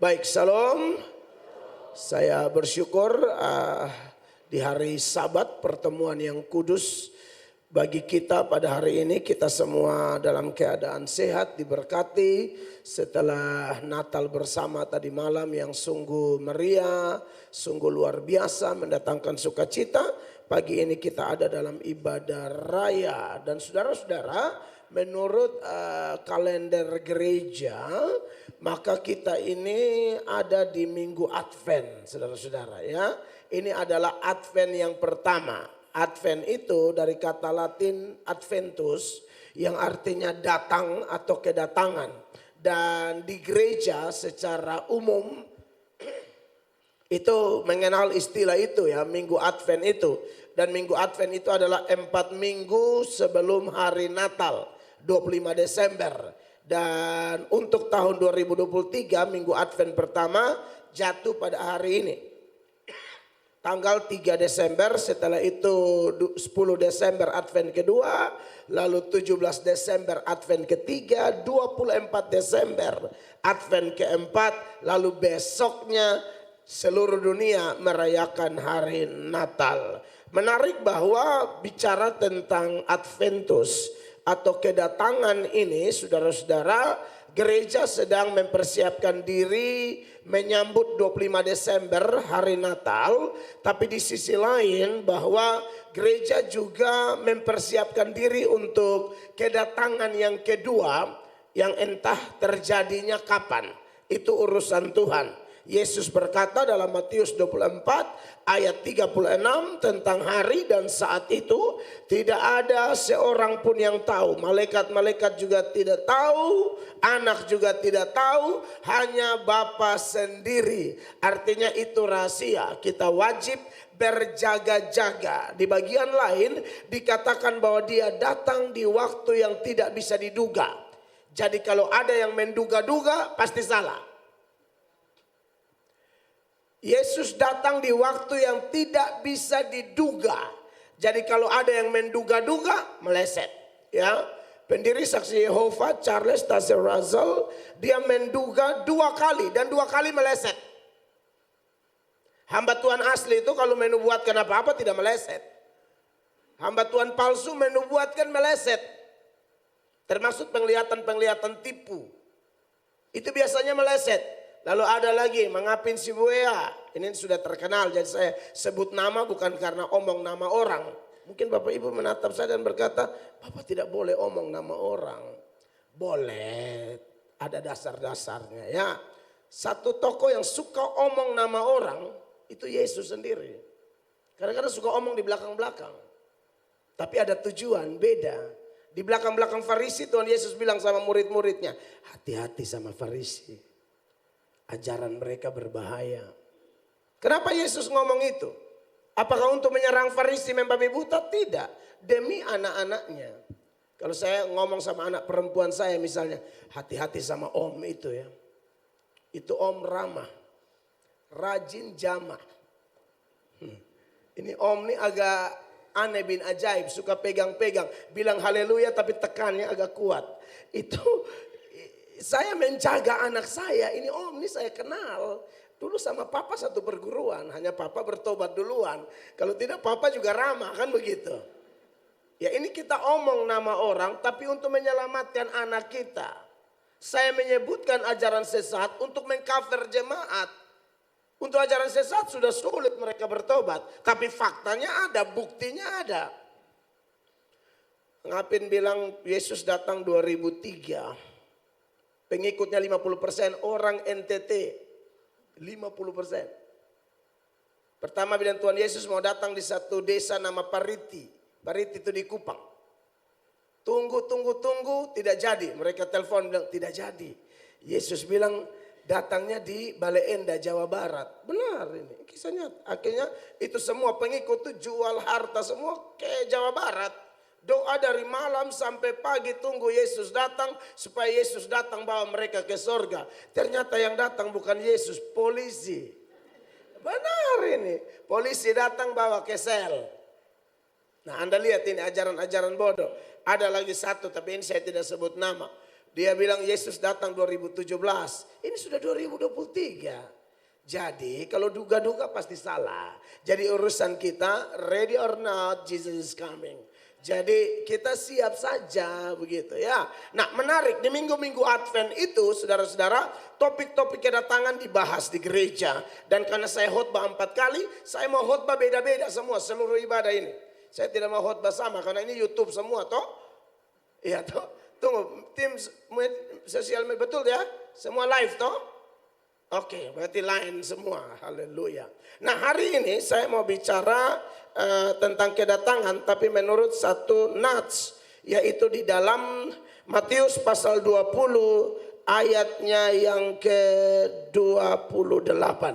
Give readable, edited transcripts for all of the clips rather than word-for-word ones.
Baik, salam. Saya bersyukur di hari Sabat, pertemuan yang kudus bagi kita pada hari ini. Kita semua dalam keadaan sehat, diberkati setelah Natal bersama tadi malam yang sungguh meriah, sungguh luar biasa, mendatangkan sukacita. Pagi ini kita ada dalam ibadah raya dan saudara-saudara, menurut kalender gereja, maka kita ini ada di Minggu Advent, saudara-saudara ya. Ini adalah Advent yang pertama. Advent itu dari kata Latin adventus yang artinya datang atau kedatangan. Dan di gereja secara umum itu mengenal istilah itu ya, Minggu Advent itu. Dan Minggu Advent itu adalah 4 minggu sebelum hari Natal, 25 Desember. Dan untuk tahun 2023 Minggu Advent pertama jatuh pada hari ini. Tanggal 3 Desember, setelah itu 10 Desember Advent kedua, lalu 17 Desember Advent ketiga, 24 Desember Advent keempat, lalu besoknya seluruh dunia merayakan hari Natal. Menarik bahwa bicara tentang Adventus atau kedatangan ini, saudara-saudara, gereja sedang mempersiapkan diri menyambut 25 Desember hari Natal. Tapi di sisi lain bahwa gereja juga mempersiapkan diri untuk kedatangan yang kedua yang entah terjadinya kapan. Itu urusan Tuhan. Yesus berkata dalam Matius 24 ayat 36 tentang hari dan saat itu tidak ada seorang pun yang tahu. Malaikat-malaikat juga tidak tahu, anak juga tidak tahu, hanya Bapa sendiri. Artinya itu rahasia, kita wajib berjaga-jaga. Di bagian lain dikatakan bahwa dia datang di waktu yang tidak bisa diduga. Jadi kalau ada yang menduga-duga pasti salah. Yesus datang di waktu yang tidak bisa diduga. Jadi kalau ada yang menduga-duga, meleset. Ya, pendiri Saksi Yehova Charles Taze Russell, dia menduga 2 kali dan 2 kali meleset. Hamba Tuhan asli itu kalau menubuatkan apa-apa tidak meleset. Hamba Tuhan palsu menubuatkan meleset. Termasuk penglihatan-penglihatan tipu. Itu biasanya meleset. Lalu ada lagi Mangapin Sibuya, ini sudah terkenal, jadi saya sebut nama bukan karena omong nama orang. Mungkin Bapak Ibu menatap saya dan berkata, Bapak tidak boleh omong nama orang. Boleh, ada dasar-dasarnya ya. Satu tokoh yang suka omong nama orang, itu Yesus sendiri. Kadang-kadang suka omong di belakang-belakang. Tapi ada tujuan, beda. Di belakang-belakang Farisi Tuhan Yesus bilang sama murid-muridnya, hati-hati sama Farisi. Ajaran mereka berbahaya. Kenapa Yesus ngomong itu? Apakah untuk menyerang Farisi membabi buta? Tidak. Demi anak-anaknya. Kalau saya ngomong sama anak perempuan saya misalnya, hati-hati sama om itu ya. Itu om ramah. Rajin jamah. Ini om ini agak aneh bin ajaib. Suka pegang-pegang. Bilang haleluya tapi tekannya agak kuat. Itu... Saya menjaga anak saya, ini om ini saya kenal. Dulu sama papa satu perguruan, hanya papa bertobat duluan. Kalau tidak papa juga ramah, kan begitu. Ya ini kita omong nama orang tapi untuk menyelamatkan anak kita. Saya menyebutkan ajaran sesat untuk mengcover jemaat. Untuk ajaran sesat sudah sulit mereka bertobat. Tapi faktanya ada, buktinya ada. Ngapin bilang Yesus datang 2003. Pengikutnya 50%, orang NTT 50%. Pertama bilang Tuhan Yesus mau datang di satu desa nama Pariti. Pariti itu di Kupang. Tunggu, tidak jadi. Mereka telepon bilang tidak jadi. Yesus bilang datangnya di Bale Endah, Jawa Barat. Benar ini kisahnya. Akhirnya itu semua pengikut itu jual harta semua ke Jawa Barat. Doa dari malam sampai pagi tunggu Yesus datang supaya Yesus datang bawa mereka ke sorga. Ternyata yang datang bukan Yesus, polisi. Benar ini, polisi datang bawa ke sel. Nah Anda lihat ini ajaran-ajaran bodoh. Ada lagi satu tapi ini saya tidak sebut nama. Dia bilang Yesus datang 2017. Ini sudah 2023. Jadi kalau duga-duga pasti salah. Jadi urusan kita, ready or not, Jesus is coming. Jadi kita siap saja begitu ya. Nah menarik di minggu-minggu Advent itu saudara-saudara, topik-topik kedatangan dibahas di gereja. Dan karena saya khotbah 4 kali, saya mau khotbah beda-beda semua seluruh ibadah ini. Saya tidak mau khotbah sama karena ini YouTube semua toh. Iya toh. Tunggu, tim sosial media betul ya? Semua live toh? Oke, berarti lain semua. Haleluya. Nah hari ini saya mau bicara tentang kedatangan, tapi menurut satu nats, yaitu di dalam Matius pasal 20 ayatnya yang ke-28.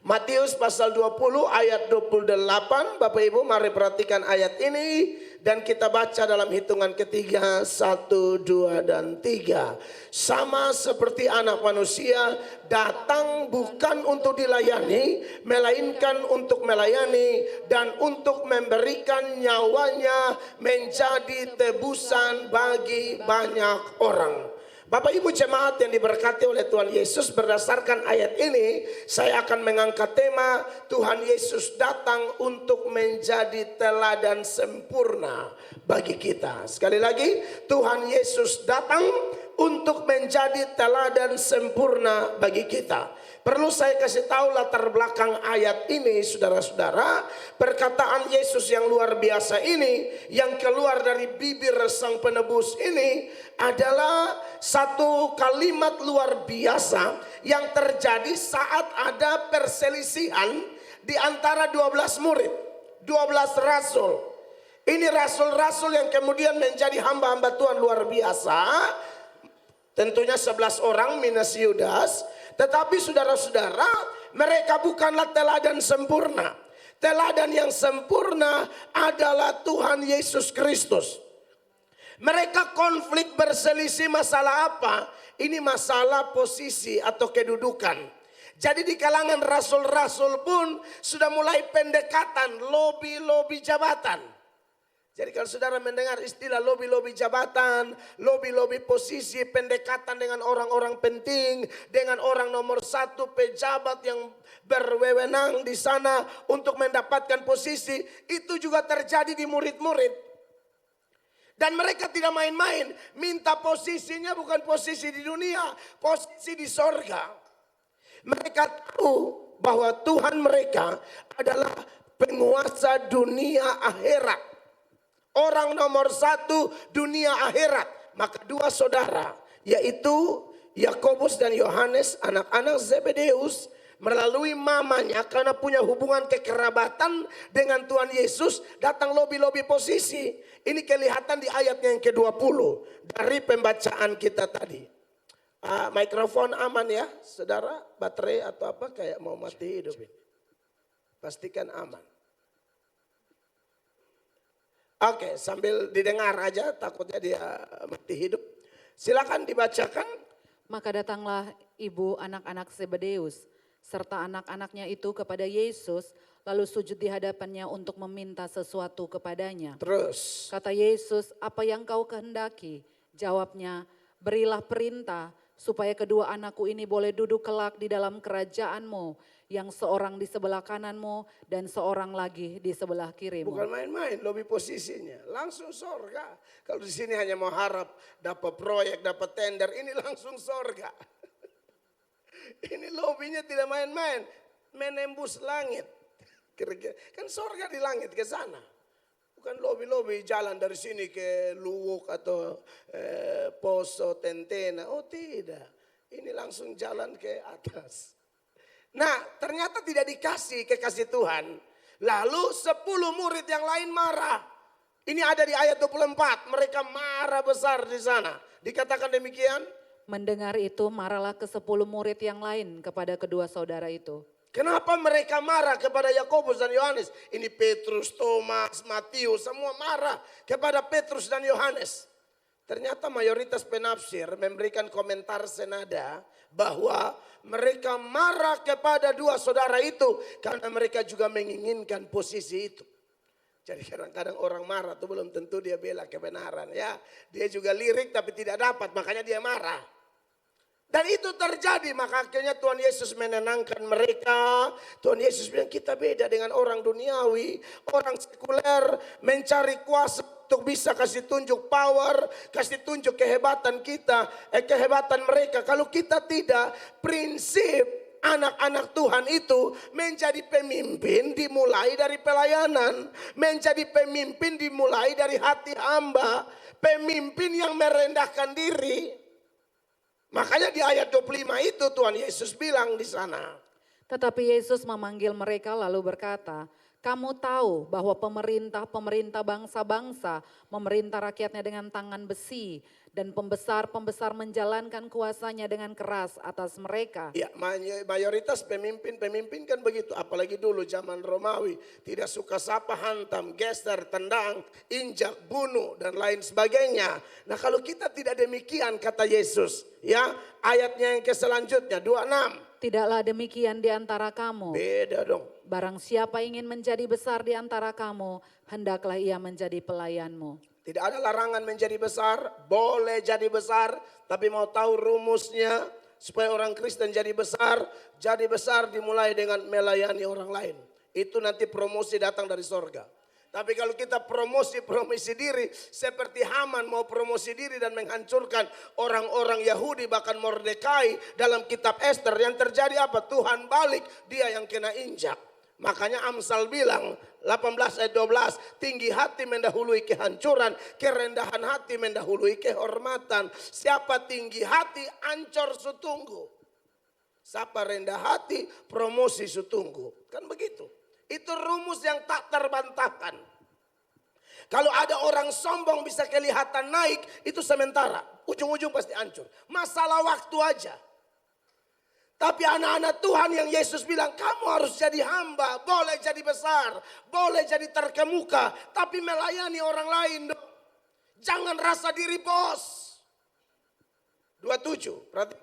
Matius pasal 20 ayat 28, Bapak Ibu mari perhatikan ayat ini. Dan kita baca dalam hitungan ketiga, 1, 2, dan 3. Sama seperti anak manusia datang bukan untuk dilayani, melainkan untuk melayani dan untuk memberikan nyawanya menjadi tebusan bagi banyak orang. Bapak Ibu jemaat yang diberkati oleh Tuhan Yesus, berdasarkan ayat ini saya akan mengangkat tema Tuhan Yesus datang untuk menjadi teladan sempurna bagi kita. Sekali lagi, Tuhan Yesus datang untuk menjadi teladan sempurna bagi kita. Perlu saya kasih tahu latar belakang ayat ini saudara-saudara. Perkataan Yesus yang luar biasa ini, yang keluar dari bibir sang penebus ini adalah satu kalimat luar biasa yang terjadi saat ada perselisihan di antara 12 murid, 12 rasul. Ini rasul-rasul yang kemudian menjadi hamba-hamba Tuhan luar biasa. Tentunya 11 orang minus Yudas. Tetapi saudara-saudara, mereka bukanlah teladan sempurna. Teladan yang sempurna adalah Tuhan Yesus Kristus. Mereka konflik berselisih masalah apa? Ini masalah posisi atau kedudukan. Jadi di kalangan rasul-rasul pun sudah mulai pendekatan, lobi-lobi jabatan. Jadi kalau saudara mendengar istilah lobi-lobi jabatan, lobi-lobi posisi, pendekatan dengan orang-orang penting, dengan orang nomor 1 pejabat yang berwenang di sana untuk mendapatkan posisi, itu juga terjadi di murid-murid. Dan mereka tidak main-main, minta posisinya bukan posisi di dunia, posisi di sorga. Mereka tahu bahwa Tuhan mereka adalah penguasa dunia akhirat. Orang nomor 1 dunia akhirat. Maka 2 saudara, yaitu Yakobus dan Yohanes, anak-anak Zebedeus, melalui mamanya karena punya hubungan kekerabatan dengan Tuhan Yesus, datang lobi-lobi posisi. Ini kelihatan di ayatnya yang ke-20 dari pembacaan kita tadi. Mikrofon aman ya saudara, baterai atau apa kayak mau mati hidup ini. Pastikan aman. Oke, sambil didengar aja, takutnya dia mati hidup. Silakan dibacakan. Maka datanglah ibu anak-anak Zebedeus serta anak-anaknya itu kepada Yesus, lalu sujud di hadapannya untuk meminta sesuatu kepadanya. Terus. Kata Yesus, apa yang kau kehendaki? Jawabnya, berilah perintah supaya kedua anakku ini boleh duduk kelak di dalam kerajaanmu, yang seorang di sebelah kananmu dan seorang lagi di sebelah kirimu. Bukan main-main lobi posisinya, langsung sorga. Kalau di sini hanya mau harap dapat proyek, dapat tender, ini langsung sorga. Ini lobinya tidak main-main, menembus langit. Kira-kira kan sorga di langit ke sana. Bukan lobi-lobi jalan dari sini ke Luwuk atau Poso, Tentena. Oh tidak, ini langsung jalan ke atas. Nah ternyata tidak dikasih kekasih Tuhan. Lalu 10 murid yang lain marah. Ini ada di ayat 24. Mereka marah besar di sana. Dikatakan demikian. Mendengar itu marahlah ke-10 murid yang lain kepada kedua saudara itu. Kenapa mereka marah kepada Yakobus dan Yohanes? Ini Petrus, Thomas, Matius semua marah kepada Petrus dan Yohanes. Ternyata mayoritas penafsir memberikan komentar senada bahwa mereka marah kepada dua saudara itu karena mereka juga menginginkan posisi itu. Jadi kadang-kadang orang marah tuh belum tentu dia bela kebenaran ya. Dia juga lirik tapi tidak dapat, makanya dia marah. Dan itu terjadi, maka akhirnya Tuhan Yesus menenangkan mereka. Tuhan Yesus bilang kita beda dengan orang duniawi. Orang sekuler mencari kuasa untuk bisa kasih tunjuk power, kasih tunjuk kehebatan kita, kehebatan mereka. Kalau kita tidak, prinsip anak-anak Tuhan itu menjadi pemimpin dimulai dari pelayanan. Menjadi pemimpin dimulai dari hati hamba. Pemimpin yang merendahkan diri. Makanya di ayat 25 itu Tuhan Yesus bilang di sana. Tetapi Yesus memanggil mereka lalu berkata, kamu tahu bahwa pemerintah bangsa-bangsa memerintah rakyatnya dengan tangan besi. Dan pembesar-pembesar menjalankan kuasanya dengan keras atas mereka. Ya, mayoritas pemimpin kan begitu. Apalagi dulu zaman Romawi. Tidak suka sapa, hantam, geser, tendang, injak, bunuh dan lain sebagainya. Nah kalau kita tidak demikian kata Yesus. Ya, ayatnya yang ke selanjutnya 26. Tidaklah demikian di antara kamu. Beda dong. Barang siapa ingin menjadi besar di antara kamu, hendaklah ia menjadi pelayanmu. Tidak ada larangan menjadi besar, boleh jadi besar, tapi mau tahu rumusnya supaya orang Kristen jadi besar dimulai dengan melayani orang lain. Itu nanti promosi datang dari sorga. Tapi kalau kita promosi diri seperti Haman mau promosi diri dan menghancurkan orang-orang Yahudi bahkan Mordekai dalam kitab Ester, yang terjadi apa? Tuhan balik, dia yang kena injak. Makanya Amsal bilang 18 ayat 12, tinggi hati mendahului kehancuran, kerendahan hati mendahului kehormatan. Siapa tinggi hati ancor sutunggu. Siapa rendah hati promosi sutunggu. Kan begitu. Itu rumus yang tak terbantahkan. Kalau ada orang sombong bisa kelihatan naik, itu sementara. Ujung-ujung pasti hancur. Masalah waktu aja. Tapi anak-anak Tuhan yang Yesus bilang, kamu harus jadi hamba, boleh jadi besar, boleh jadi terkemuka, tapi melayani orang lain dong. Jangan rasa diri bos. 27, berarti.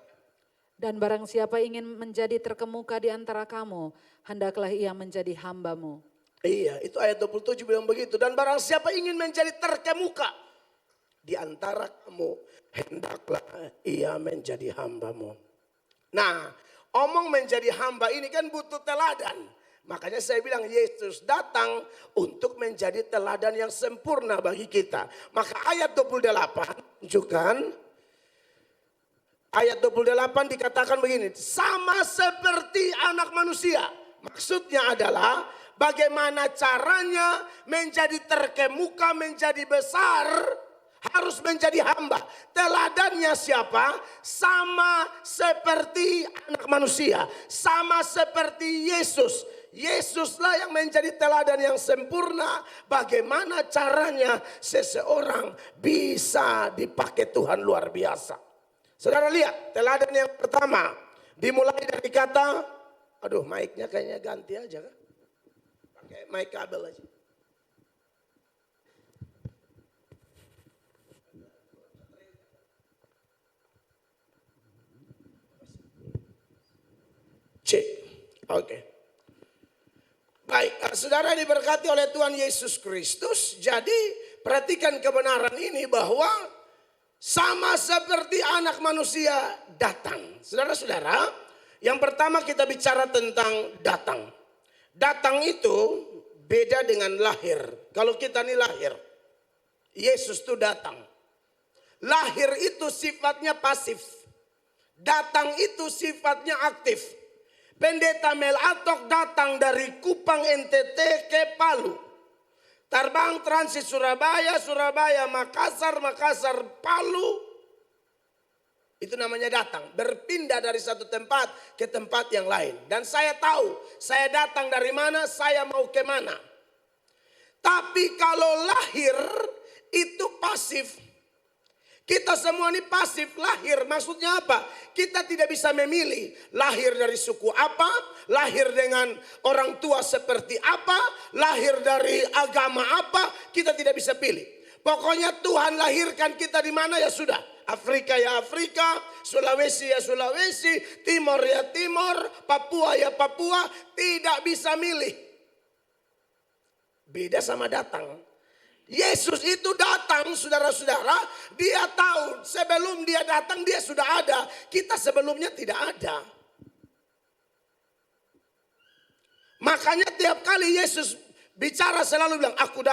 Dan barang siapa ingin menjadi terkemuka di antara kamu, hendaklah ia menjadi hambamu. Iya, itu ayat 27 bilang begitu. Dan barang siapa ingin menjadi terkemuka di antara kamu, hendaklah ia menjadi hambamu. Nah, omong menjadi hamba ini kan butuh teladan. Makanya saya bilang Yesus datang untuk menjadi teladan yang sempurna bagi kita. Maka ayat 28 tunjukkan. Ayat 28 dikatakan begini. Sama seperti anak manusia. Maksudnya adalah bagaimana caranya menjadi terkemuka, menjadi besar. Harus menjadi hamba. Teladannya siapa? Sama seperti anak manusia. Sama seperti Yesus. Yesuslah yang menjadi teladan yang sempurna. Bagaimana caranya seseorang bisa dipakai Tuhan luar biasa. Saudara lihat teladan yang pertama. Dimulai dari kata. Aduh mic-nya kayaknya ganti aja kan. Pakai mic kabel aja. Oke. Baik, saudara diberkati oleh Tuhan Yesus Kristus. Jadi perhatikan kebenaran ini bahwa sama seperti anak manusia datang. Saudara-saudara, yang pertama kita bicara tentang datang. Datang itu beda dengan lahir. Kalau kita ini lahir, Yesus itu datang. Lahir itu sifatnya pasif. Datang itu sifatnya aktif. Pendeta Mel Atok datang dari Kupang NTT ke Palu. Terbang transit Surabaya, Makassar, Palu. Itu namanya datang. Berpindah dari satu tempat ke tempat yang lain. Dan saya tahu, saya datang dari mana, saya mau ke mana. Tapi kalau lahir itu pasif. Kita semua ini pasif lahir, maksudnya apa? Kita tidak bisa memilih lahir dari suku apa, lahir dengan orang tua seperti apa, lahir dari agama apa, kita tidak bisa pilih. Pokoknya Tuhan lahirkan kita di mana ya sudah. Afrika ya Afrika, Sulawesi ya Sulawesi, Timor ya Timor, Papua ya Papua, tidak bisa milih. Beda sama datang. Yesus itu datang, saudara-saudara, dia tahu sebelum dia datang dia sudah ada. Kita sebelumnya tidak ada. Makanya tiap kali Yesus bicara selalu bilang, aku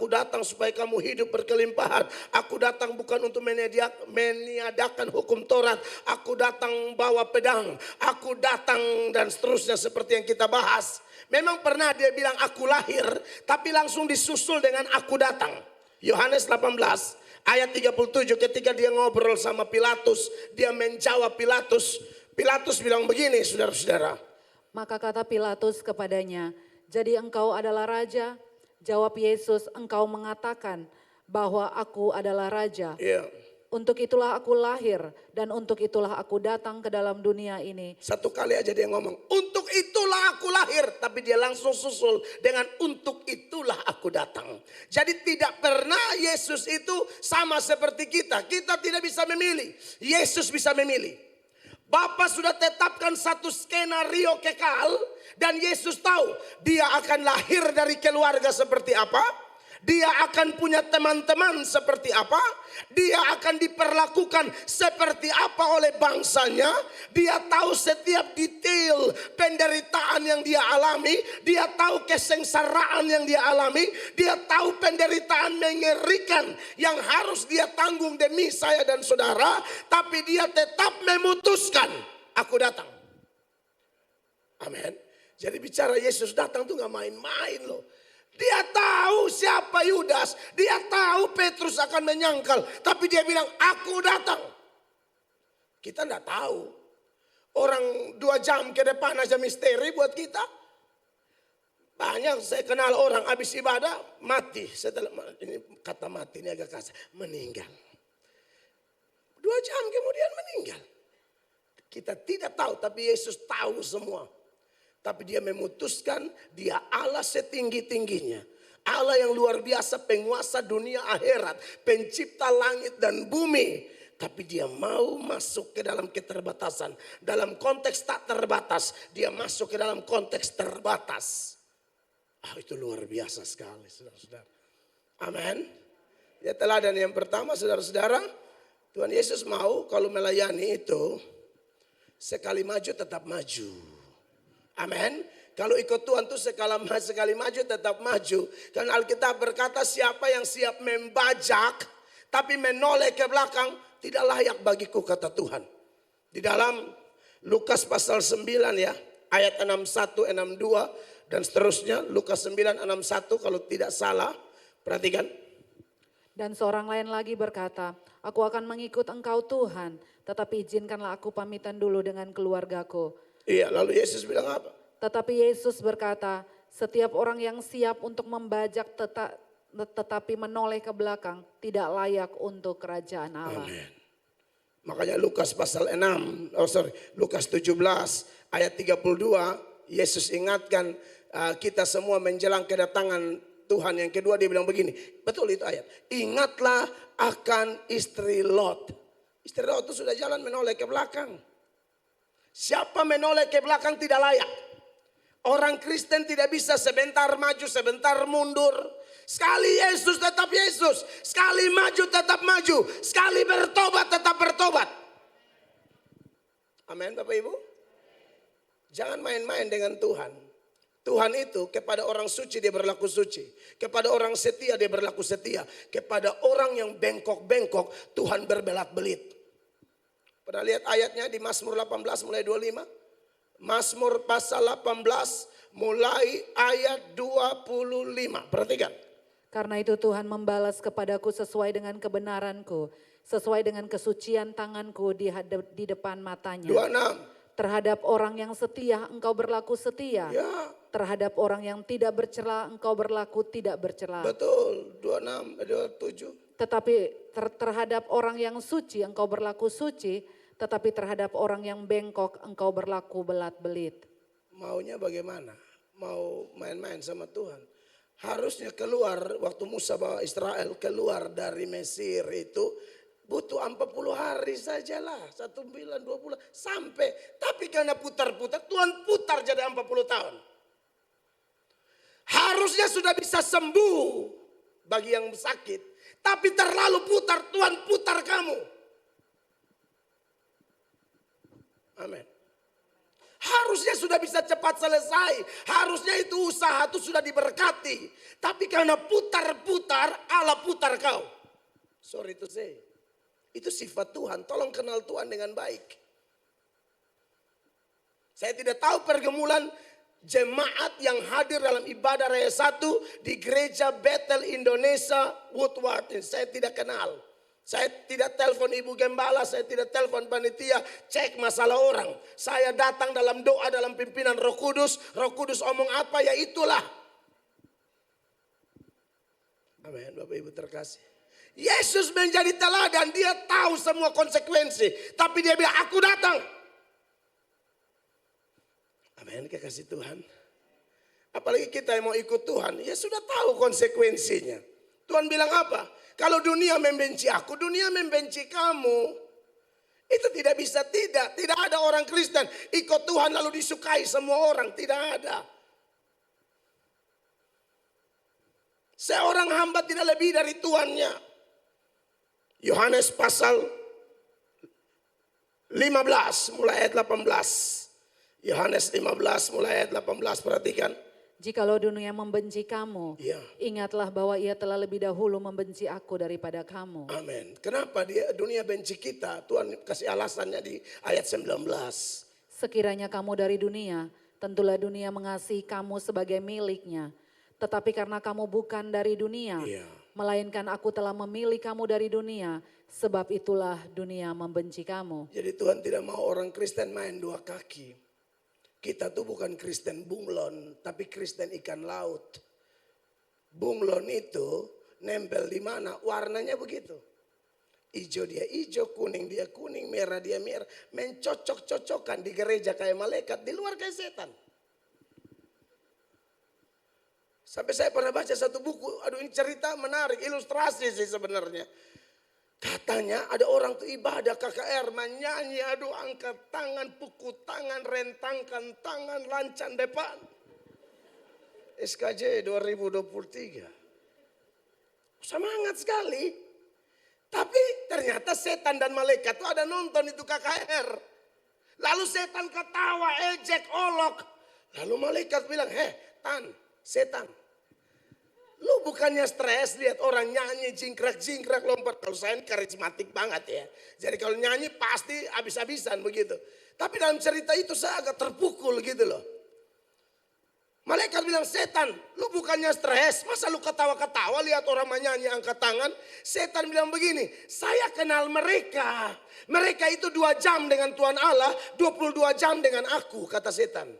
datang supaya kamu hidup berkelimpahan. Aku datang bukan untuk meniadakan hukum Taurat. Aku datang bawa pedang. Aku datang dan seterusnya seperti yang kita bahas. Memang pernah dia bilang aku lahir, tapi langsung disusul dengan aku datang. Yohanes 18 ayat 37 ketika dia ngobrol sama Pilatus, dia menjawab Pilatus. Pilatus bilang begini, saudara-saudara. Maka kata Pilatus kepadanya, jadi engkau adalah raja? Jawab Yesus, engkau mengatakan bahwa aku adalah raja. Iya. Untuk itulah aku lahir dan untuk itulah aku datang ke dalam dunia ini. Satu kali aja dia ngomong, untuk itulah aku lahir. Tapi dia langsung susul dengan untuk itulah aku datang. Jadi tidak pernah Yesus itu sama seperti kita. Kita tidak bisa memilih, Yesus bisa memilih. Bapa sudah tetapkan satu skenario kekal. Dan Yesus tahu dia akan lahir dari keluarga seperti apa. Dia akan punya teman-teman seperti apa. Dia akan diperlakukan seperti apa oleh bangsanya. Dia tahu setiap detail penderitaan yang dia alami. Dia tahu kesengsaraan yang dia alami. Dia tahu penderitaan mengerikan yang harus dia tanggung demi saya dan saudara. Tapi dia tetap memutuskan, aku datang. Amin. Jadi bicara Yesus datang tuh gak main-main loh. Dia tahu siapa Yudas. Dia tahu Petrus akan menyangkal. Tapi dia bilang, aku datang. Kita gak tahu. Orang 2 jam ke depan aja misteri buat kita. Banyak saya kenal orang habis ibadah mati. Setelah, ini kata mati ini agak kasar. Meninggal. 2 jam kemudian meninggal. Kita tidak tahu tapi Yesus tahu semua. Tapi dia memutuskan dia Allah setinggi-tingginya. Allah yang luar biasa, penguasa dunia akhirat, pencipta langit dan bumi. Tapi dia mau masuk ke dalam keterbatasan. Dalam konteks tak terbatas, dia masuk ke dalam konteks terbatas. Itu luar biasa sekali, saudara-saudara. Amin. Ya, teladan yang pertama, saudara-saudara, Tuhan Yesus mau kalau melayani itu, sekali maju tetap maju. Amin. Kalau ikut Tuhan tuh sekali maju tetap maju. Karena Alkitab berkata siapa yang siap membajak tapi menoleh ke belakang tidak layak bagiku, kata Tuhan. Di dalam Lukas pasal 9 ya, ayat 61, 62 dan seterusnya. Lukas 9, 61 kalau tidak salah. Perhatikan. Dan seorang lain lagi berkata, aku akan mengikut engkau Tuhan, tetapi izinkanlah aku pamitan dulu dengan keluargaku. Iya, lalu Yesus bilang apa? Tetapi Yesus berkata, setiap orang yang siap untuk membajak tetapi menoleh ke belakang tidak layak untuk kerajaan Allah. Amen. Makanya Lukas pasal 6, Lukas 17 ayat 32, Yesus ingatkan kita semua menjelang kedatangan Tuhan yang kedua, dia bilang begini, betul itu ayat. Ingatlah akan istri Lot. Istri Lot itu sudah jalan menoleh ke belakang. Siapa menoleh ke belakang tidak layak. Orang Kristen tidak bisa sebentar maju, sebentar mundur. Sekali Yesus tetap Yesus. Sekali maju tetap maju. Sekali bertobat tetap bertobat. Amin Bapak Ibu. Jangan main-main dengan Tuhan. Tuhan itu kepada orang suci dia berlaku suci. Kepada orang setia dia berlaku setia. Kepada orang yang bengkok-bengkok Tuhan berbelat-belit. Pernah lihat ayatnya di Mazmur 18 mulai 25? Mazmur pasal 18 mulai ayat 25. Perhatikan. Karena itu Tuhan membalas kepadaku sesuai dengan kebenaranku. Sesuai dengan kesucian tanganku di depan matanya. 26. Terhadap orang yang setia engkau berlaku setia. Ya. Terhadap orang yang tidak bercela engkau berlaku tidak bercela. Betul. 26, 27. Tetapi terhadap orang yang suci engkau berlaku suci, tetapi terhadap orang yang bengkok engkau berlaku belat-belit. Maunya bagaimana? Mau main-main sama Tuhan. Harusnya keluar waktu Musa bawa Israel keluar dari Mesir itu butuh 40 hari sajalah. 1 bulan, 2 bulan sampai. Tapi karena putar-putar, Tuhan putar jadi 40 tahun. Harusnya sudah bisa sembuh bagi yang sakit. Tapi terlalu putar, Tuhan putar kamu. Amin. Harusnya sudah bisa cepat selesai. Harusnya itu usaha itu sudah diberkati. Tapi karena putar-putar, Allah putar kau. Sorry to say. Itu sifat Tuhan. Tolong kenal Tuhan dengan baik. Saya tidak tahu pergumulan jemaat yang hadir dalam ibadah Raya 1 di gereja Bethel Indonesia Woodward. Saya tidak kenal. Saya tidak telepon ibu gembala, saya tidak telepon panitia, cek masalah orang. Saya datang dalam doa dalam pimpinan Roh Kudus omong apa ya itulah. Amin, Bapak Ibu terkasih. Yesus menjadi teladan, dia tahu semua konsekuensi. Tapi dia bilang, aku datang. Amin, kekasih Tuhan. Apalagi kita yang mau ikut Tuhan, ya sudah tahu konsekuensinya. Tuhan bilang apa? Kalau dunia membenci aku, dunia membenci kamu. Itu tidak bisa tidak. Tidak ada orang Kristen ikut Tuhan lalu disukai semua orang. Tidak ada. Seorang hamba tidak lebih dari tuannya. Yohanes pasal 15 mulai ayat 18. Yohanes 15 mulai ayat 18, perhatikan. Jikalau dunia membenci kamu, Ya. ingatlah bahwa ia telah lebih dahulu membenci aku daripada kamu. Amin. Kenapa dunia benci kita? Tuhan kasih alasannya di ayat 19. Sekiranya kamu dari dunia, tentulah dunia mengasihi kamu sebagai miliknya. Tetapi karena kamu bukan dari dunia, Iya. melainkan aku telah memilih kamu dari dunia, sebab itulah dunia membenci kamu. Jadi Tuhan tidak mau orang Kristen main dua kaki. Kita tuh bukan Kristen bunglon, tapi Kristen ikan laut. Bunglon itu nempel di mana? Warnanya begitu. Ijo dia ijo, kuning dia kuning, merah dia merah. Mencocok-cocokkan di gereja kayak malaikat, di luar kayak setan. Sampai saya pernah baca satu buku, aduh ini cerita menarik, ilustrasi sih sebenarnya. Katanya ada orang tuh ibadah KKR menyanyi, aduh angkat tangan, pukul tangan, rentangkan tangan, lancan depan. SKJ 2023. Semangat sekali. Tapi ternyata setan dan malaikat tuh ada nonton itu KKR. Lalu setan ketawa, ejek, olok. Lalu malaikat bilang, setan. Lu bukannya stres lihat orang nyanyi jingkrak-jingkrak lompat. Kalau saya ini karismatik banget ya. Jadi kalau nyanyi pasti habis-habisan begitu. Tapi dalam cerita itu saya agak terpukul gitu loh. Malaikat bilang, setan lu bukannya stres. Masa lu ketawa-ketawa lihat orang menyanyi angkat tangan. Setan bilang begini, saya kenal mereka. Mereka itu 2 jam dengan Tuhan Allah, 22 jam dengan aku, kata setan.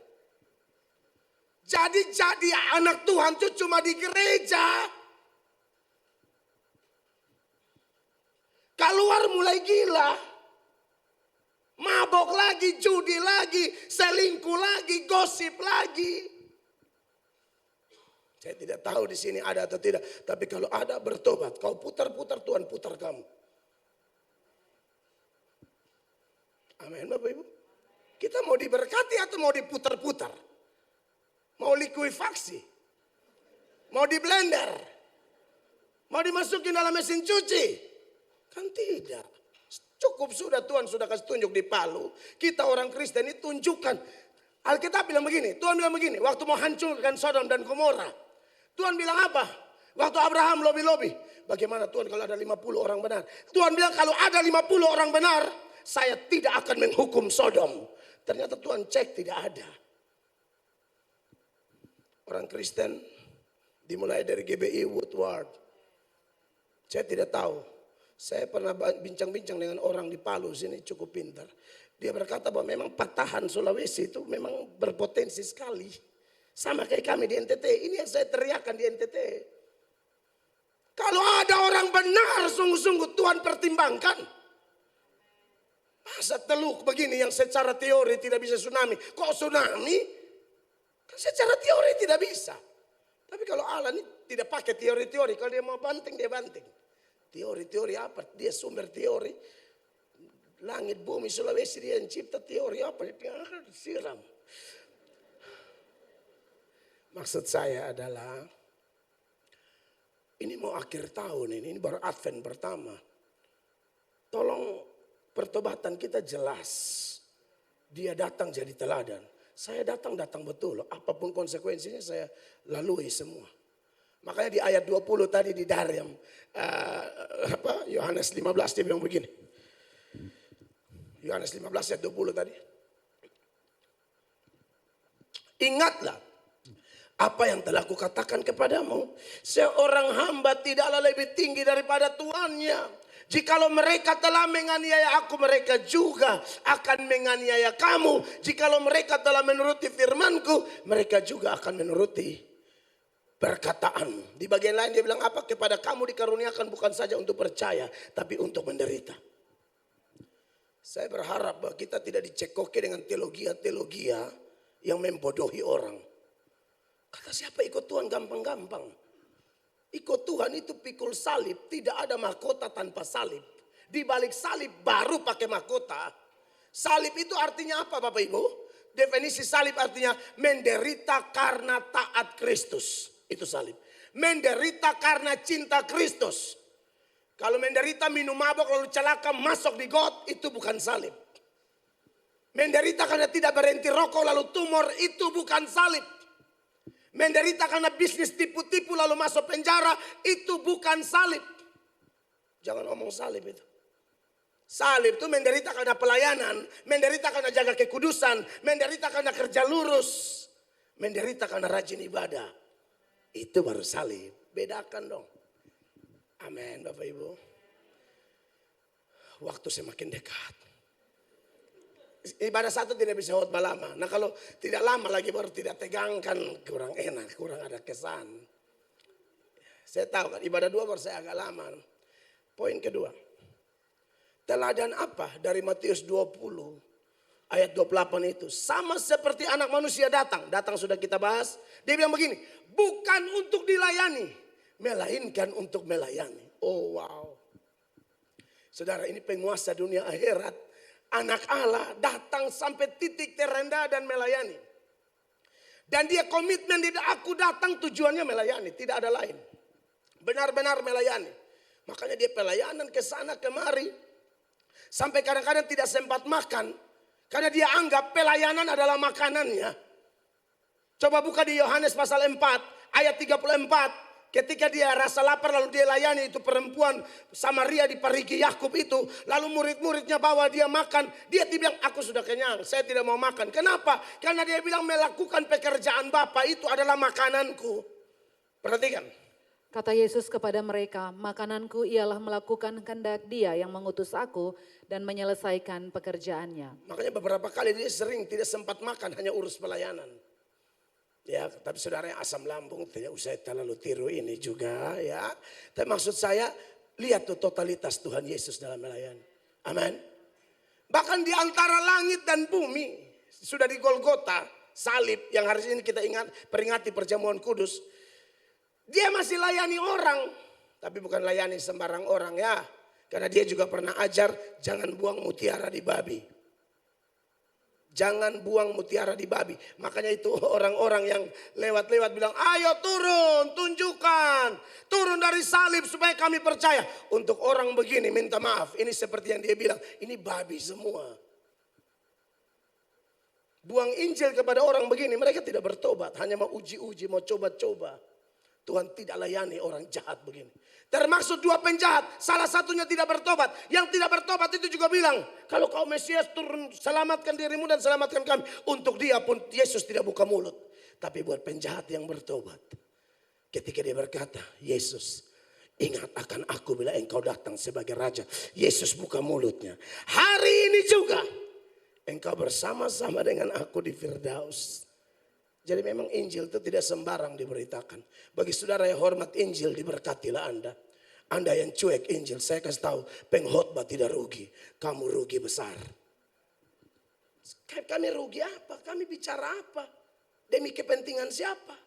Jadi anak Tuhan itu cuma di gereja. Keluar mulai gila. Mabok lagi, judi lagi, selingkuh lagi, gosip lagi. Saya tidak tahu di sini ada atau tidak. Tapi kalau ada bertobat, kau putar-putar Tuhan putar kamu. Amin Bapak Ibu. Kita mau diberkati atau mau diputar-putar? Mau likuifaksi, mau di blender, mau dimasukin dalam mesin cuci. Kan tidak. Cukup sudah Tuhan sudah kasih tunjuk di Palu. Kita orang Kristen ini tunjukkan. Alkitab bilang begini, Tuhan bilang begini. Waktu mau hancurkan Sodom dan Gomora. Tuhan bilang apa? Waktu Abraham lobi-lobi. Bagaimana Tuhan kalau ada 50 orang benar? Tuhan bilang kalau ada 50 orang benar, saya tidak akan menghukum Sodom. Ternyata Tuhan cek tidak ada. Orang Kristen dimulai dari GBI Woodward. Saya tidak tahu. Saya pernah bincang-bincang dengan orang di Palu sini cukup pintar. Dia berkata bahwa memang patahan Sulawesi itu memang berpotensi sekali. Sama kayak kami di NTT. Ini yang saya teriakan di NTT. Kalau ada orang benar sungguh-sungguh Tuhan pertimbangkan. Masa teluk begini yang secara teori tidak bisa tsunami. Kok tsunami? Secara teori tidak bisa. Tapi kalau Allah ini tidak pakai teori-teori. Kalau dia mau banting, dia banting. Teori-teori apa? Dia sumber teori. Langit, bumi, Sulawesi dia yang cipta teori apa? Dia siram. Maksud saya adalah ini mau akhir tahun ini baru Advent pertama. Tolong pertobatan kita jelas. Dia datang jadi teladan. Saya datang betul. Apapun konsekuensinya saya lalui semua. Makanya di ayat 20 tadi di Daryam Yohanes 15 dia bilang begini. Yohanes 15 ayat 20 tadi. Ingatlah apa yang telah kukatakan kepadamu. Seorang hamba tidaklah lebih tinggi daripada tuannya. Jikalau mereka telah menganiaya aku, mereka juga akan menganiaya kamu. Jikalau mereka telah menuruti firmanku, mereka juga akan menuruti perkataan. Di bagian lain dia bilang apa? Kepada kamu dikaruniakan bukan saja untuk percaya, tapi untuk menderita. Saya berharap bahwa kita tidak dicekoki dengan teologi yang membodohi orang. Kata siapa ikut Tuhan gampang-gampang. Ikut Tuhan itu pikul salib. Tidak ada mahkota tanpa salib. Di balik salib baru pakai mahkota. Salib itu artinya apa Bapak Ibu? Definisi salib artinya menderita karena taat Kristus. Itu salib. Menderita karena cinta Kristus. Kalau menderita minum mabok lalu celaka masuk di got, itu bukan salib. Menderita karena tidak berhenti rokok lalu tumor, itu bukan salib. Menderita karena bisnis tipu-tipu lalu masuk penjara, itu bukan salib. Jangan ngomong salib itu. Salib itu menderita karena pelayanan, menderita karena jaga kekudusan, menderita karena kerja lurus, menderita karena rajin ibadah. Itu baru salib. Bedakan dong. Amin Bapak Ibu. Waktu semakin dekat. Ibadah satu tidak bisa khotbah lama. Nah kalau tidak lama lagi baru tidak tegangkan, kurang enak, kurang ada kesan. Saya tahu kan ibadah dua baru saya agak lama. Poin kedua. Teladan apa dari Matius 20 ayat 28 itu? Sama seperti anak manusia datang. Datang sudah kita bahas. Dia bilang begini. Bukan untuk dilayani. Melainkan untuk melayani. Oh wow. Saudara ini penguasa dunia akhirat. Anak Allah datang sampai titik terendah dan melayani. Dan dia komitmen, aku datang tujuannya melayani, tidak ada lain. Benar-benar melayani. Makanya dia pelayanan ke sana kemari. Sampai kadang-kadang tidak sempat makan. Karena dia anggap pelayanan adalah makanannya. Coba buka di Yohanes pasal 4 ayat 34. Ketika dia rasa lapar lalu dia layani itu perempuan Samaria di Parigi Yakub itu. Lalu murid-muridnya bawa dia makan. Dia bilang aku sudah kenyang, saya tidak mau makan. Kenapa? Karena dia bilang melakukan pekerjaan Bapa itu adalah makananku. Perhatikan. Kata Yesus kepada mereka, makananku ialah melakukan kehendak Dia yang mengutus aku dan menyelesaikan pekerjaannya. Makanya beberapa kali dia sering tidak sempat makan, hanya urus pelayanan. Ya, tapi saudara yang asam lambung tidak usah terlalu tiru ini juga ya. Tapi maksud saya lihat tuh totalitas Tuhan Yesus dalam melayani. Amin. Bahkan di antara langit dan bumi sudah di Golgota salib yang hari ini kita peringati perjamuan kudus. Dia masih layani orang, tapi bukan layani sembarang orang ya. Karena dia juga pernah ajar jangan buang mutiara di babi. Jangan buang mutiara di babi. Makanya itu orang-orang yang lewat-lewat bilang, ayo turun, tunjukkan. Turun dari salib supaya kami percaya. Untuk orang begini minta maaf. Ini seperti yang dia bilang, ini babi semua. Buang Injil kepada orang begini, mereka tidak bertobat. Hanya mau uji-uji, mau coba-coba. Tuhan tidak layani orang jahat begini. Termasuk dua penjahat, salah satunya tidak bertobat. Yang tidak bertobat itu juga bilang, kalau kau Mesias turun, selamatkan dirimu dan selamatkan kami. Untuk dia pun Yesus tidak buka mulut. Tapi buat penjahat yang bertobat, ketika dia berkata, Yesus ingat akan aku bila engkau datang sebagai raja. Yesus buka mulutnya. Hari ini juga engkau bersama-sama dengan aku di Firdaus. Jadi memang Injil itu tidak sembarang diberitakan. Bagi saudara yang hormat Injil, diberkatilah Anda. Anda yang cuek Injil, saya kasih tahu, pengkhotbah tidak rugi. Kamu rugi besar. Kami rugi apa? Kami bicara apa? Demi kepentingan siapa?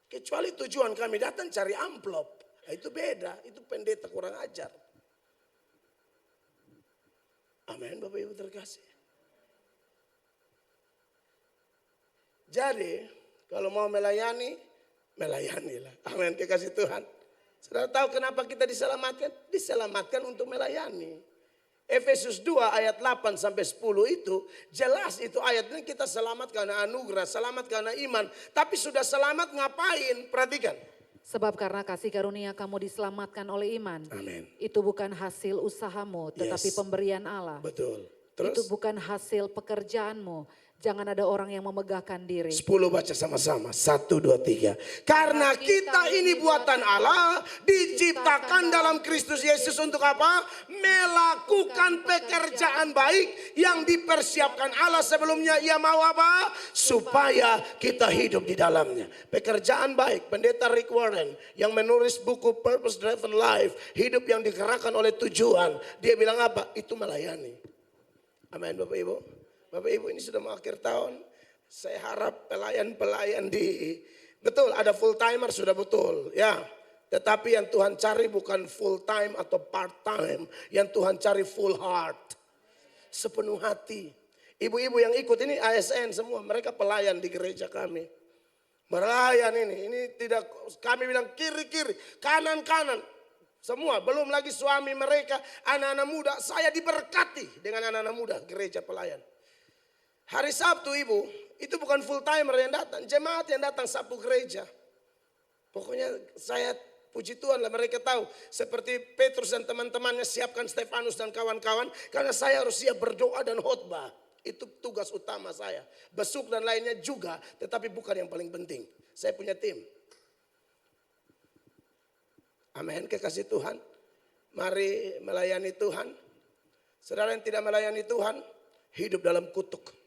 Kecuali tujuan kami datang cari amplop. Nah, itu beda, itu pendeta kurang ajar. Amin Bapak Ibu terkasih. Jadi kalau mau melayani, melayanilah. Amin, kekasih Tuhan. Saudara tahu kenapa kita diselamatkan? Diselamatkan untuk melayani. Efesus 2 ayat 8 sampai 10 itu jelas, itu ayatnya kita selamat karena anugerah, selamat karena iman. Tapi sudah selamat ngapain? Perhatikan. Sebab karena kasih karunia kamu diselamatkan oleh iman. Amin. Itu bukan hasil usahamu, tetapi Yes. pemberian Allah. Betul. Itu Terus bukan hasil pekerjaanmu. Jangan ada orang yang memegahkan diri. 10 baca sama-sama. 1, 2, 3. Karena kita ini buatan Allah, diciptakan dalam Kristus Yesus untuk apa? Melakukan pekerjaan baik yang dipersiapkan Allah sebelumnya. Ia mau apa? Supaya kita hidup di dalamnya. Pekerjaan baik. Pendeta Rick Warren yang menulis buku Purpose Driven Life, hidup yang digerakkan oleh tujuan. Dia bilang apa? Itu melayani. Amin, Bapak Ibu. Bapak Ibu, ini sudah mau akhir tahun. Saya harap pelayan-pelayan betul ada full timer sudah betul ya. Tetapi yang Tuhan cari bukan full time atau part time. Yang Tuhan cari full heart. Sepenuh hati. Ibu-ibu yang ikut ini ASN semua, mereka pelayan di gereja kami. Merayan ini tidak, kami bilang kiri-kiri, kanan-kanan. Semua, belum lagi suami mereka, anak-anak muda. Saya diberkati dengan anak-anak muda gereja pelayan. Hari Sabtu ibu, itu bukan full timer yang datang, jemaat yang datang sapu gereja. Pokoknya saya puji Tuhan lah, mereka tahu. Seperti Petrus dan teman-temannya siapkan Stefanus dan kawan-kawan. Karena saya harus siap berdoa dan khotbah. Itu tugas utama saya. Besuk dan lainnya juga, tetapi bukan yang paling penting. Saya punya tim. Amin, kekasih Tuhan. Mari melayani Tuhan. Saudara yang tidak melayani Tuhan, hidup dalam kutuk.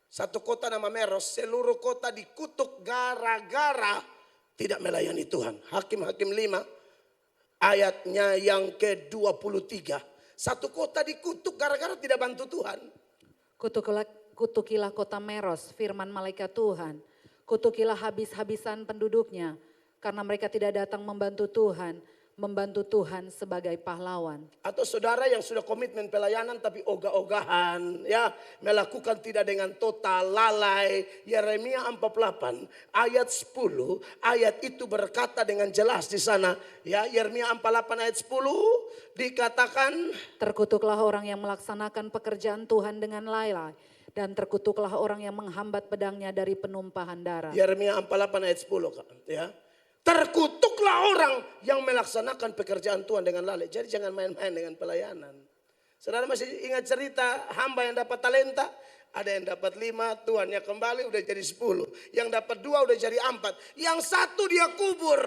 Satu kota nama Meros, seluruh kota dikutuk gara-gara tidak melayani Tuhan. Hakim-Hakim 5 ayatnya yang ke-23. Satu kota dikutuk gara-gara tidak bantu Tuhan. Kutukilah kota Meros, firman malaikat Tuhan. Kutukilah habis-habisan penduduknya, karena mereka tidak datang membantu Tuhan sebagai pahlawan. Atau saudara yang sudah komitmen pelayanan tapi ogah-ogahan ya, melakukan tidak dengan total, lalai. Yeremia 48 ayat 10, ayat itu berkata dengan jelas di sana ya, Yeremia 48 ayat 10 dikatakan, terkutuklah orang yang melaksanakan pekerjaan Tuhan dengan lalai, dan terkutuklah orang yang menghambat pedangnya dari penumpahan darah. Yeremia 48 ayat 10 ya. Terkutuklah orang yang melaksanakan pekerjaan Tuhan dengan lalai. Jadi jangan main-main dengan pelayanan. Saudara masih ingat cerita hamba yang dapat talenta? Ada yang dapat 5, tuannya kembali udah jadi 10. Yang dapat 2 udah jadi 4. Yang 1 dia kubur.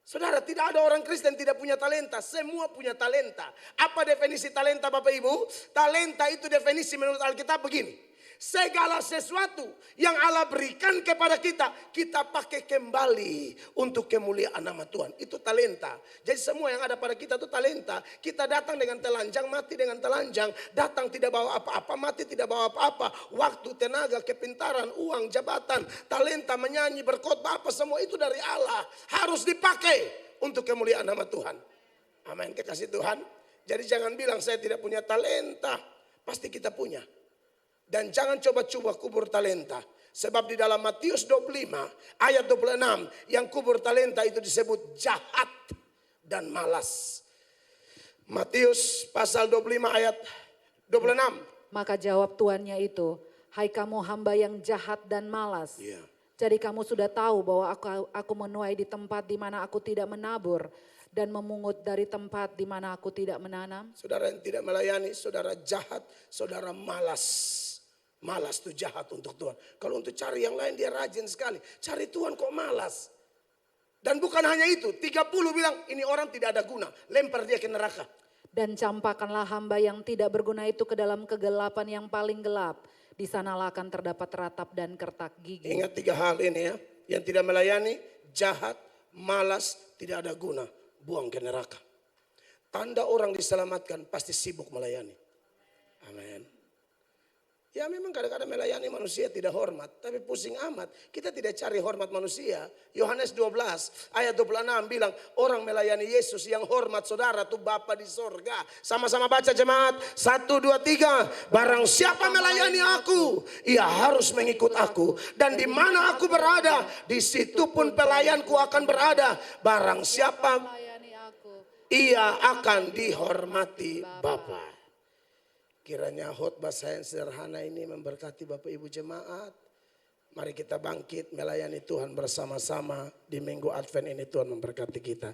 Saudara, tidak ada orang Kristen tidak punya talenta. Semua punya talenta. Apa definisi talenta Bapak Ibu? Talenta itu definisi menurut Alkitab begini. Segala sesuatu yang Allah berikan kepada kita, kita pakai kembali untuk kemuliaan nama Tuhan. Itu talenta. Jadi semua yang ada pada kita itu talenta. Kita datang dengan telanjang, mati dengan telanjang. Datang tidak bawa apa-apa, mati tidak bawa apa-apa. Waktu, tenaga, kepintaran, uang, jabatan, talenta, menyanyi, berkhotbah, apa semua itu dari Allah. Harus dipakai untuk kemuliaan nama Tuhan. Amin, kekasih Tuhan. Jadi jangan bilang saya tidak punya talenta. Pasti kita punya. Dan jangan coba-coba kubur talenta. Sebab di dalam Matius 25 ayat 26 yang kubur talenta itu disebut jahat dan malas. Matius pasal 25 ayat 26. Maka jawab tuannya itu, hai kamu hamba yang jahat dan malas. Yeah. Jadi kamu sudah tahu bahwa aku menuai di tempat di mana aku tidak menabur, dan memungut dari tempat di mana aku tidak menanam. Saudara yang tidak melayani, saudara jahat, saudara malas. Malas itu jahat untuk Tuhan. Kalau untuk cari yang lain dia rajin sekali. Cari Tuhan kok malas. Dan bukan hanya itu. 30 bilang ini orang tidak ada guna. Lempar dia ke neraka. Dan campakkanlah hamba yang tidak berguna itu ke dalam kegelapan yang paling gelap. Di sanalah akan terdapat ratap dan kertak gigi. Ingat 3 hal ini ya. Yang tidak melayani, jahat, malas, tidak ada guna. Buang ke neraka. Tanda orang diselamatkan pasti sibuk melayani. Amin. Ya memang kadang-kadang melayani manusia tidak hormat, tapi pusing amat. Kita tidak cari hormat manusia. Yohanes 12 ayat 26 bilang orang melayani Yesus yang hormat saudara tuh Bapa di sorga. Sama-sama baca jemaat. 1, 2, 3. Barang siapa melayani aku, ia harus mengikut aku. Dan di mana aku berada, di situ pun pelayanku akan berada. Barang siapa Melayani aku. ia akan dihormati Bapa. Kiranya khotbah saya yang sederhana ini memberkati Bapak Ibu jemaat. Mari kita bangkit melayani Tuhan bersama-sama di minggu Advent ini. Tuhan memberkati kita.